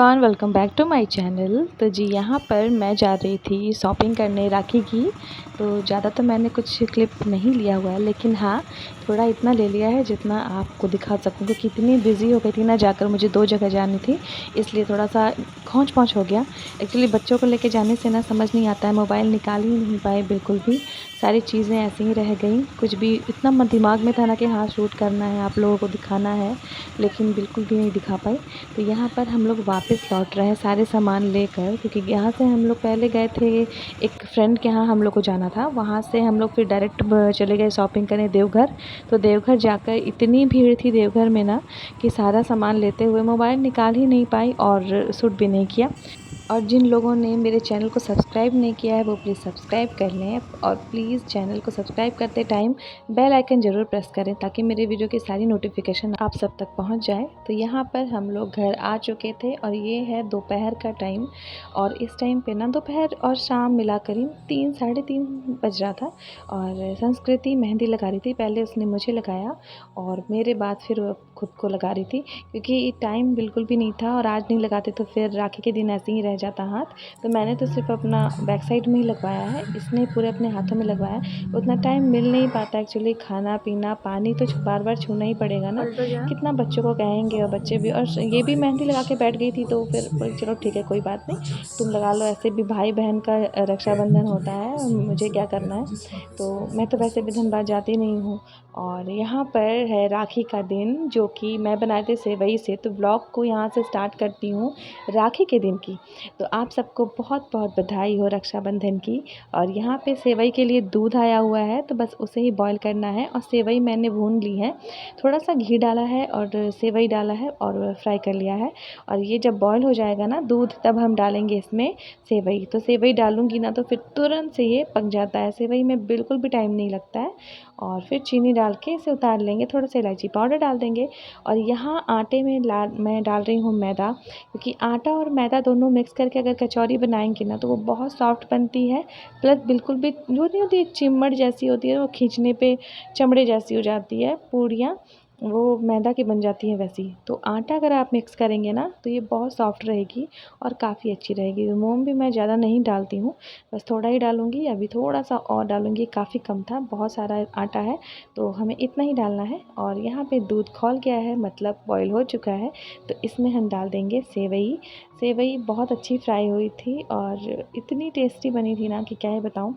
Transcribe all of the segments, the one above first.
Everyone, welcome back to my channel. तो जी यहाँ पर मैं जा रही थी शॉपिंग करने राखी की। तो ज़्यादा तो मैंने कुछ क्लिप नहीं लिया हुआ है, लेकिन हाँ थोड़ा इतना ले लिया है जितना आपको दिखा सकूँ, क्योंकि इतनी बिज़ी हो गई थी ना, जाकर मुझे 2 जगह जानी थी, इसलिए थोड़ा सा खौंच पौंच हो गया। एक्चुअली बच्चों को लेके जाने से ना समझ नहीं आता है, मोबाइल निकाल ही नहीं पाए बिल्कुल भी, सारी चीज़ें ऐसे ही रह गई। कुछ भी इतना दिमाग में था ना कि हाँ शूट करना है, आप लोगों को दिखाना है, लेकिन बिल्कुल भी नहीं दिखा पाई। तो यहाँ पर हम लोग वापस लौट रहे हैं सारे सामान लेकर, क्योंकि यहाँ से हम लोग पहले गए थे एक फ्रेंड के यहाँ, हम लोग को जाना था, वहाँ से हम लोग फिर डायरेक्ट चले गए शॉपिंग करने देवघर। तो देवघर जाकर इतनी भीड़ थी देवघर में ना कि सारा सामान लेते हुए मोबाइल निकाल ही नहीं पाई और शूट भी नहीं किया। और जिन लोगों ने मेरे चैनल को सब्सक्राइब नहीं किया है वो प्लीज़ सब्सक्राइब कर लें, और प्लीज़ चैनल को सब्सक्राइब करते टाइम बेल आइकन ज़रूर प्रेस करें, ताकि मेरे वीडियो की सारी नोटिफिकेशन आप सब तक पहुंच जाए। तो यहाँ पर हम लोग घर आ चुके थे और ये है दोपहर का टाइम, और इस टाइम पे ना दोपहर और शाम मिला करीब 3 साढ़े 3 बज रहा था। और संस्कृति मेहंदी लगा रही थी, पहले उसने मुझे लगाया और मेरे बाद फिर वो खुद को लगा रही थी, क्योंकि टाइम बिल्कुल भी नहीं था और आज नहीं लगाते तो फिर राखी के दिन ऐसे ही रह जाता हाथ। तो मैंने तो सिर्फ अपना बैक साइड में ही लगवाया है, इसने पूरे अपने हाथों में लगवाया है। उतना टाइम मिल नहीं पाता एक्चुअली, खाना पीना पानी तो बार बार छूना ही पड़ेगा ना, कितना बच्चों को कहेंगे, और बच्चे भी, और ये भी मेहंदी लगा के बैठ गई थी, तो फिर बोली चलो ठीक है कोई बात नहीं, तुम लगा लो, ऐसे भी भाई बहन का रक्षाबंधन होता है, मुझे क्या करना है। तो मैं तो वैसे भी धनबाद जाती नहीं हूँ। और यहाँ पर है राखी का दिन, जो कि मैं बनाए थे सेवई से, तो ब्लॉग को यहाँ से स्टार्ट करती हूँ राखी के दिन की। तो आप सबको बहुत बहुत बधाई हो रक्षाबंधन की। और यहाँ पे सेवई के लिए दूध आया हुआ है, तो बस उसे ही बॉईल करना है, और सेवई मैंने भून ली है, थोड़ा सा घी डाला है और सेवई डाला है और फ्राई कर लिया है। और ये जब बॉईल हो जाएगा ना दूध, तब हम डालेंगे इसमें सेवई। तो सेवई डालूंगी ना तो फिर तुरंत से ये पक जाता है, सेवई में बिल्कुल भी टाइम नहीं लगता है। और फिर चीनी डाल के इसे उतार लेंगे, थोड़ा सा इलायची पाउडर डाल देंगे। और यहाँ आटे में मैं डाल रही हूँ मैदा, क्योंकि आटा और मैदा दोनों मिक्स करके अगर कचौरी बनाएंगे ना तो वो बहुत सॉफ्ट बनती है, प्लस बिल्कुल भी जो नहीं होती, एक चिमड़ जैसी होती है, वो खींचने पे चमड़े जैसी हो जाती है पूड़ियाँ, वो मैदा की बन जाती है वैसी। तो आटा अगर आप मिक्स करेंगे ना तो ये बहुत सॉफ्ट रहेगी और काफ़ी अच्छी रहेगी। तो मोम भी मैं ज़्यादा नहीं डालती हूँ, बस थोड़ा ही डालूँगी, अभी थोड़ा सा और डालूँगी, काफ़ी कम था, बहुत सारा आटा है तो हमें इतना ही डालना है। और यहाँ पे दूध खौल गया है, मतलब बॉईल हो चुका है, तो इसमें हम डाल देंगे सेवई। सेवई बहुत अच्छी फ्राई हुई थी और इतनी टेस्टी बनी थी ना कि क्या ही बताऊँ।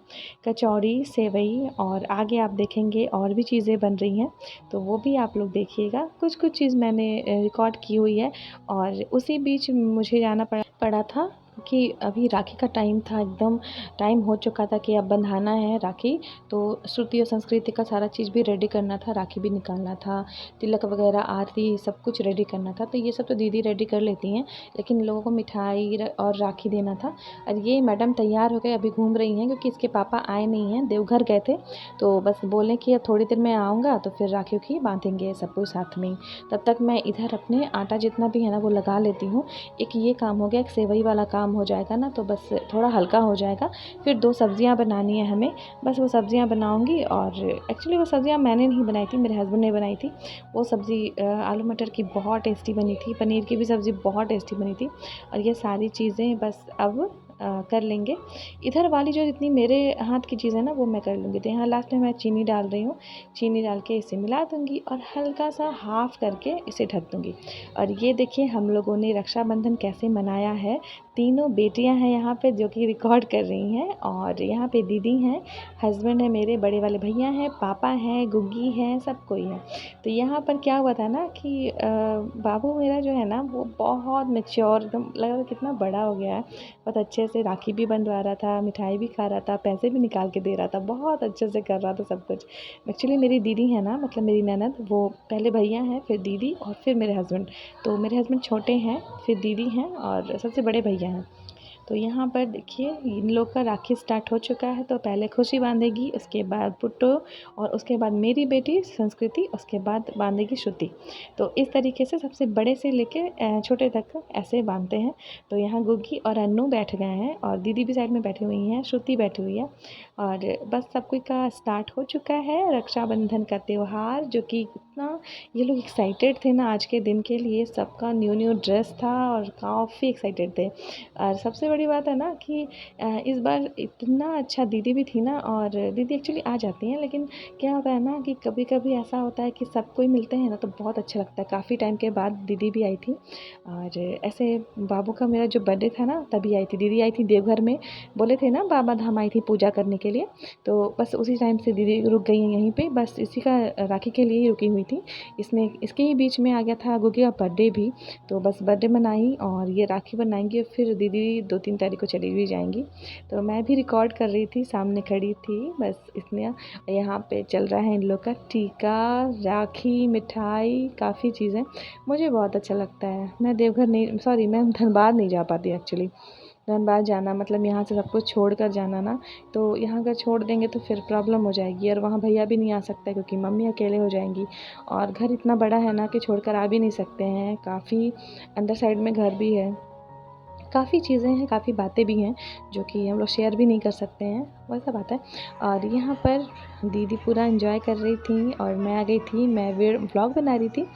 कचौड़ी, सेवई, और आगे आप देखेंगे और भी चीज़ें बन रही हैं, तो वो भी आप लोग देखिएगा। कुछ कुछ चीज़ मैंने रिकॉर्ड की हुई है। और उसी बीच मुझे जाना पड़ा था कि अभी राखी का टाइम था, एकदम टाइम हो चुका था कि अब बंधाना है राखी। तो श्रुति और संस्कृति का सारा चीज़ भी रेडी करना था, राखी भी निकालना था, तिलक वगैरह, आरती, सब कुछ रेडी करना था। तो ये सब तो दीदी रेडी कर लेती हैं, लेकिन इन लोगों को मिठाई और राखी देना था। और ये मैडम तैयार हो गए, अभी घूम रही हैं, क्योंकि इसके पापा आए नहीं हैं, देवघर गए थे, तो बस बोले कि अब थोड़ी देर में आऊँगा तो फिर राखी उखी बांधेंगे सब कोई साथ में ही। तब तक मैं इधर अपने आटा जितना भी है ना वो लगा लेती हूँ। एक ये काम हो गया, एक सेवई वाला काम हो जाएगा ना तो बस थोड़ा हल्का हो जाएगा। फिर 2 सब्जियां बनानी है हमें, बस वो सब्जियां बनाऊंगी। और एक्चुअली वो सब्जियां मैंने नहीं बनाई थी, मेरे हस्बैंड ने बनाई थी। वो सब्ज़ी आलू मटर की बहुत टेस्टी बनी थी, पनीर की भी सब्ज़ी बहुत टेस्टी बनी थी। और ये सारी चीज़ें बस अब कर लेंगे। इधर वाली जो जितनी मेरे हाथ की चीज़ है ना वो मैं कर लूँगी। तो यहाँ लास्ट में मैं चीनी डाल रही हूँ, चीनी डाल के इसे मिला दूँगी और हल्का सा हाफ़ करके इसे ढक दूँगी। और ये देखिए हम लोगों ने रक्षाबंधन कैसे मनाया है। तीनों बेटियां हैं यहाँ पे जो कि रिकॉर्ड कर रही हैं, और यहाँ पे दीदी हैं, हस्बैंड है मेरे, बड़े वाले भैया हैं, पापा हैं, गुग्गी हैं, सब कोई है। तो यहाँ पर क्या हुआ था ना कि बाबू मेरा जो है ना वो बहुत मैच्योर, एकदम लगा था कितना बड़ा हो गया है, बहुत अच्छे से राखी भी बंधवा रहा था, मिठाई भी खा रहा था, पैसे भी निकाल के दे रहा था, बहुत अच्छे से कर रहा था सब कुछ। एक्चुअली मेरी दीदी है ना, मतलब मेरी ननद, वो पहले भैया हैं, फिर दीदी, और फिर मेरे हस्बैंड। तो मेरे हस्बैंड छोटे हैं, फिर दीदी हैं, और सबसे बड़े भैया हैं। तो यहाँ पर देखिए इन लोग का राखी स्टार्ट हो चुका है। तो पहले खुशी बांधेगी, उसके बाद पुट्टो और उसके बाद मेरी बेटी संस्कृति, उसके बाद बांधेगी श्रुति। तो इस तरीके से सबसे बड़े से लेके छोटे तक ऐसे बांधते हैं। तो यहाँ गुग्गी और अन्नू बैठ गए हैं और दीदी भी साइड में बैठी हुई हैं, श्रुति बैठी हुई है। और बस सब कोई का स्टार्ट हो चुका है रक्षाबंधन का त्यौहार, जो कि इतना ये लोग एक्साइटेड थे ना आज के दिन के लिए। सबका न्यू न्यू ड्रेस था और काफ़ी एक्साइटेड थे। और सबसे बड़ी बात है ना कि इस बार इतना अच्छा दीदी भी थी ना, और दीदी एक्चुअली आ जाती हैं, लेकिन क्या होता है ना कि कभी कभी ऐसा होता है कि सब कोई मिलते हैं ना तो बहुत अच्छा लगता है। काफ़ी टाइम के बाद दीदी भी आई थी। और ऐसे बाबू का मेरा जो बर्थडे था ना तभी आई थी दीदी, आई थी देवघर में। बोले थे ना बाबा धाम आई थी पूजा करने के लिए, तो बस उसी टाइम से दीदी रुक गई हैं यहीं पे। बस इसी का राखी के लिए ही रुकी हुई थी। इसमें इसके ही बीच में आ गया था गुग्गी का बर्थडे भी। तो बस बर्थडे मनाई और ये राखी बनाएंगी और फिर दीदी 2-3 तारीख को चली भी जाएंगी। तो मैं भी रिकॉर्ड कर रही थी, सामने खड़ी थी बस इसमें। यहाँ पे चल रहा है इन लोग का टीका, राखी, मिठाई, काफ़ी चीज़ें। मुझे बहुत अच्छा लगता है। मैं देवघर नहीं, सॉरी, मैं धनबाद नहीं जा पाती एक्चुअली। धनबाद जाना मतलब यहाँ से सब कुछ छोड़ कर जाना ना, तो यहाँ अगर छोड़ देंगे तो फिर प्रॉब्लम हो जाएगी। और वहाँ भैया भी नहीं आ सकता क्योंकि मम्मी अकेले हो जाएंगी। और घर इतना बड़ा है ना कि छोड़कर आ भी नहीं सकते हैं, काफ़ी अंदर साइड में घर भी है। काफ़ी चीज़ें हैं, काफ़ी बातें भी हैं जो कि हम लोग शेयर भी नहीं कर सकते हैं, वैसा बात है। और यहाँ पर दीदी पूरा एंजॉय कर रही थी और मैं आ गई थी, मैं व्लॉग बना रही थी।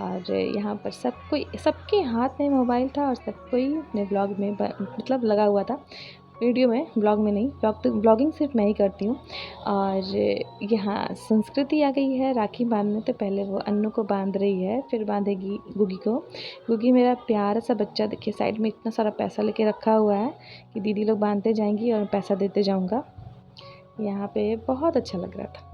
और यहाँ पर सबके हाथ में मोबाइल था और सब कोई अपने व्लॉग में मतलब लगा हुआ था, वीडियो में, ब्लॉग में नहीं। ब्लॉगिंग सिर्फ मैं ही करती हूँ। और यहाँ संस्कृति आ गई है राखी बांधने। तो पहले वो अन्नू को बांध रही है, फिर बांधेगी गुग्गी को। गुग्गी मेरा प्यारा सा बच्चा, देखिए साइड में इतना सारा पैसा लेके रखा हुआ है कि दीदी लोग बांधते जाएंगी और पैसा देते जाऊँगा। यहाँ पे बहुत अच्छा लग रहा था।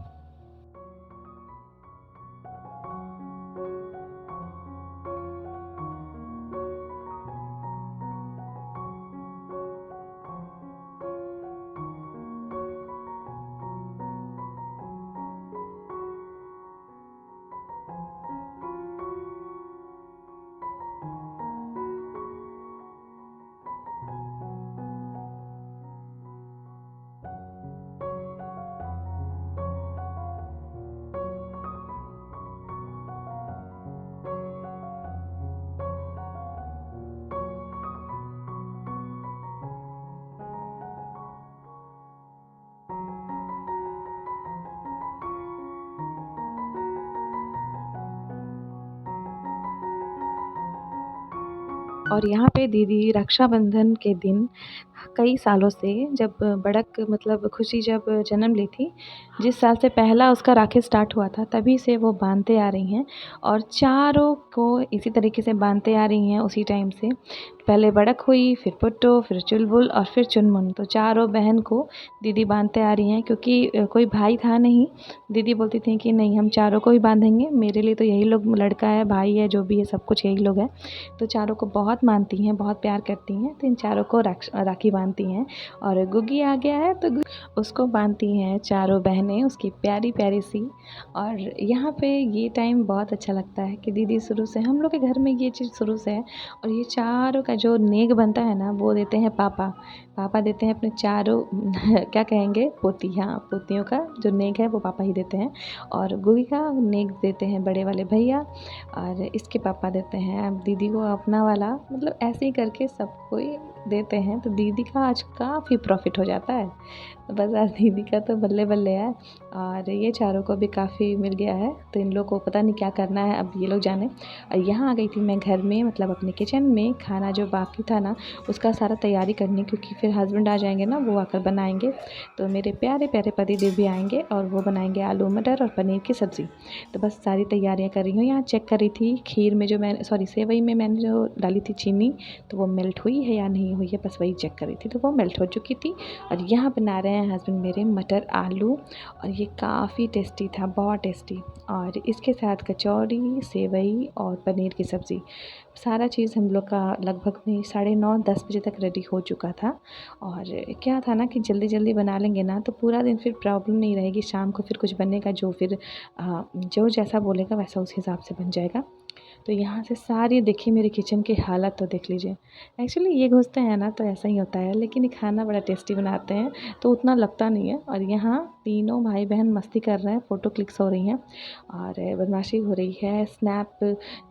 और यहाँ पे दीदी रक्षाबंधन के दिन कई सालों से, जब बड़क मतलब खुशी जब जन्म ली थी, जिस साल से पहला उसका राखी स्टार्ट हुआ था, तभी से वो बांधते आ रही हैं। और चारों को इसी तरीके से बांधते आ रही हैं उसी टाइम से। पहले बड़क हुई, फिर पुट्टो, फिर चुलबुल और फिर चुनमुन। तो चारों बहन को दीदी बांधते आ रही हैं क्योंकि कोई भाई था नहीं। दीदी बोलती थी कि नहीं, हम चारों को ही बांधेंगे, मेरे लिए तो यही लोग, लड़का है, भाई है, जो भी है, सब कुछ यही लोग हैं। तो चारों को बहुत मानती हैं, बहुत प्यार करती हैं, तो इन चारों को राखी बांधती हैं। और गुग्गी आ गया है तो उसको बांधती हैं चारों बहनें, उसकी प्यारी प्यारी सी। और यहाँ पे ये टाइम बहुत अच्छा लगता है कि दीदी शुरू से, हम लोग के घर में ये चीज़ शुरू से है। और ये चारों का जो नेग बनता है ना, वो देते हैं पापा। पापा देते हैं अपने चारों क्या कहेंगे, पोती, हाँ, पोतियों का जो नेग है वो पापा ही देते हैं। और गुग्गी का नेग देते हैं बड़े वाले भैया, और इसके पापा देते हैं अब दीदी को अपना वाला। मतलब ऐसे ही करके सबको ही देते हैं। तो दीदी का आज काफ़ी प्रॉफिट हो जाता है। तो बस आज दीदी का तो बल्ले बल्ले है। और ये चारों को भी काफ़ी मिल गया है, तो इन लोग को पता नहीं क्या करना है, अब ये लोग जाने। और यहाँ आ गई थी मैं घर में, मतलब अपने किचन में, खाना जो बाकी था ना उसका सारा तैयारी करने, क्योंकि फिर हस्बैंड आ जाएंगे ना, वो आकर बनाएंगे। तो मेरे प्यारे प्यारे पति देव भी आएंगे और वो बनाएंगे आलू मटर और पनीर की सब्ज़ी। तो बस सारी तैयारियाँ कर रही हूँ। यहाँ चेक कर रही थी खीर में जो मैंने, सॉरी, सेवई में मैंने जो डाली थी चीनी, तो वो मेल्ट हुई है या नहीं हुई है, बस वही चेक कर रही थी। तो वो मेल्ट हो चुकी थी। और यहाँ बना रहे हैं हस्बैंड मेरे मटर आलू, और ये काफ़ी टेस्टी था, बहुत टेस्टी। और इसके साथ कचौड़ी, सेवई और पनीर की सब्ज़ी। सारा चीज़ हम लोग का लगभग में 9:30-10 बजे तक रेडी हो चुका था। और क्या था ना कि जल्दी जल्दी बना लेंगे ना तो पूरा दिन फिर प्रॉब्लम नहीं रहेगी। शाम को फिर कुछ बनेगा जो फिर जो जैसा बोलेगा वैसा उस हिसाब से बन जाएगा। तो यहाँ से सारी देखिए मेरे किचन की हालत तो देख लीजिए। एक्चुअली ये घुसते हैं ना तो ऐसा ही होता है, लेकिन ये खाना बड़ा टेस्टी बनाते हैं तो उतना लगता नहीं है। और यहाँ तीनों भाई बहन मस्ती कर रहे हैं, फ़ोटो क्लिक्स हो रही हैं और बदमाशी हो रही है, स्नैप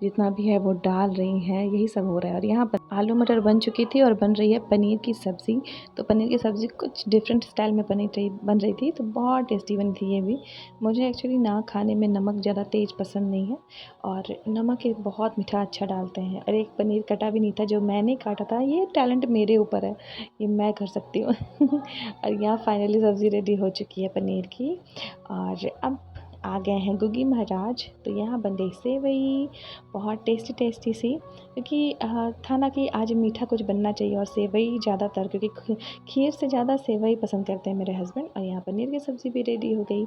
जितना भी है वो डाल रही हैं, यही सब हो रहा है। और यहाँ पर आलू मटर बन चुकी थी और बन रही है पनीर की सब्ज़ी। तो पनीर की सब्ज़ी कुछ डिफरेंट स्टाइल में बन रही थी, तो बहुत टेस्टी बनी थी ये भी। मुझे एक्चुअली ना खाने में नमक ज़्यादा तेज़ पसंद नहीं है और नमक एक बहुत मीठा अच्छा डालते हैं। और एक पनीर कटा भी नहीं था, जो मैंने काटा था, ये टैलेंट मेरे ऊपर है, ये मैं कर सकती हूँ। और यहाँ फाइनली सब्ज़ी रेडी हो चुकी है पनीर की। और अब आ गए हैं गुगी महाराज। तो यहाँ बन गई सेवई, बहुत टेस्टी टेस्टी सी, क्योंकि था ना कि आज मीठा कुछ बनना चाहिए और सेवई ज़्यादातर, क्योंकि खीर से ज़्यादा सेवई पसंद करते हैं मेरे हस्बैंड। और यहाँ पनीर की सब्ज़ी भी रेडी हो गई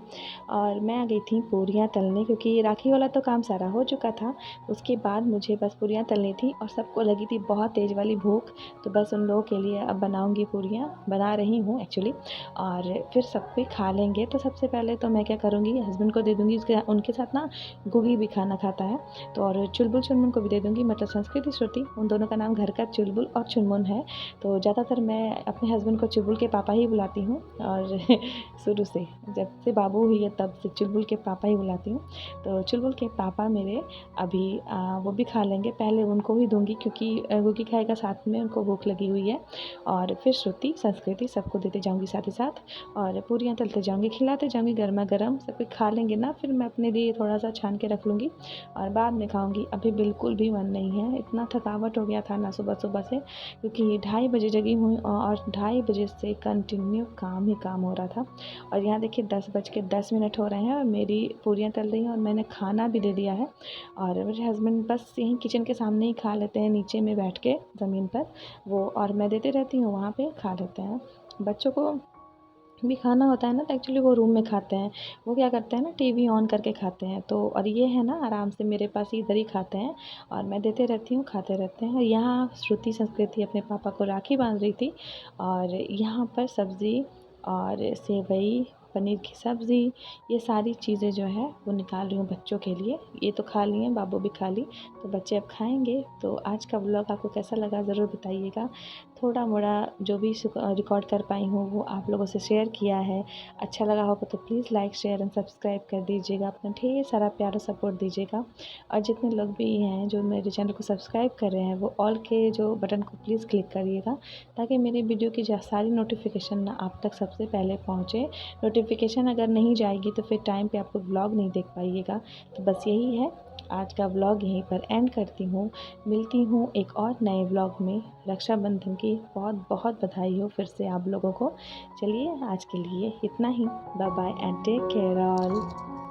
और मैं आ गई थी पूरियाँ तलने, क्योंकि राखी वाला तो काम सारा हो चुका था। उसके बाद मुझे बस पूरियाँ तलनी थी और सबको लगी थी बहुत तेज़ वाली भूख, तो बस उन लोगों के लिए अब बनाऊँगी पूरियाँ, बना रही हूँ एक्चुअली। और फिर सब कोई खा लेंगे। तो सबसे पहले तो मैं क्या करूँगी, हस्बैंड को दे दूँगी, उसके उनके साथ ना गुगी भी खाना खाता है, तो और चुलबुल चुनमुन को भी दे दूँगी, मतलब संस्कृति श्रुति, उन दोनों का नाम घर का चुलबुल और चुनमुन है। तो ज़्यादातर मैं अपने हस्बैंड को चुलबुल के पापा ही बुलाती हूँ और शुरू से जब से बाबू हुई है तब से चुलबुल के पापा ही बुलाती हूँ। तो चुलबुल के पापा मेरे अभी वो भी खा लेंगे, पहले उनको ही दूँगी क्योंकि गुगी खाएगा साथ में, उनको भूख लगी हुई है। और फिर श्रुति संस्कृति सबको देते जाऊँगी साथ ही साथ, और पूरियाँ तलते जाऊँगी, खिलाते जाऊँगी गरमा गरम, सब कोई खा लेंगे ना, फिर मैं अपने लिए थोड़ा सा छान के रख लूँगी और बाद में खाऊँगी। अभी बिल्कुल भी मन नहीं है, इतना थकावट हो गया था ना सुबह सुबह से, क्योंकि 2:30 बजे जगी हूँ और 2:30 बजे से कंटिन्यू काम ही काम हो रहा था। और यहाँ देखिए 10:10 हो रहे हैं और मेरी पूरियाँ तल रही हैं और मैंने खाना भी दे दिया है। और मेरे हस्बैंड बस यहीं किचन के सामने ही खा लेते हैं, नीचे में बैठ के ज़मीन पर वो, और मैं देती रहती हूँ, वहाँ पे खा लेते हैं। बच्चों को भी खाना होता है ना, तो एक्चुअली वो रूम में खाते हैं, वो क्या करते हैं ना, टीवी ऑन करके खाते हैं। तो और ये है ना आराम से मेरे पास इधर ही खाते हैं और मैं देते रहती हूँ, खाते रहते हैं। और यहाँ श्रुति संस्कृति अपने पापा को राखी बांध रही थी और यहाँ पर सब्ज़ी और सेवई, पनीर की सब्ज़ी, ये सारी चीज़ें जो है वो निकाल रही हूँ बच्चों के लिए। ये तो खा लिए, बाबू भी खा ली, तो बच्चे अब खाएंगे। तो आज का व्लॉग आपको कैसा लगा ज़रूर बताइएगा। थोड़ा मोड़ा जो भी रिकॉर्ड कर पाई हूँ वो आप लोगों से शेयर किया है। अच्छा लगा होगा तो please like share and subscribe कर दीजिएगा, अपना ढेर सारा प्यार और सपोर्ट दीजिएगा। और जितने लोग भी हैं जो मेरे चैनल को सब्सक्राइब कर रहे हैं, वो ऑल के जो बटन को प्लीज़ क्लिक करिएगा, ताकि मेरी वीडियो की सारी नोटिफिकेशन ना आप तक सबसे पहले पहुँचे। नोटिफिकेशन अगर नहीं जाएगी तो फिर टाइम पे आपको व्लॉग नहीं देख पाइएगा। तो बस यही है, आज का व्लॉग यहीं पर एंड करती हूँ। मिलती हूँ एक और नए व्लॉग में। रक्षाबंधन की बहुत बहुत बधाई हो फिर से आप लोगों को। चलिए आज के लिए इतना ही। Bye bye and take care all.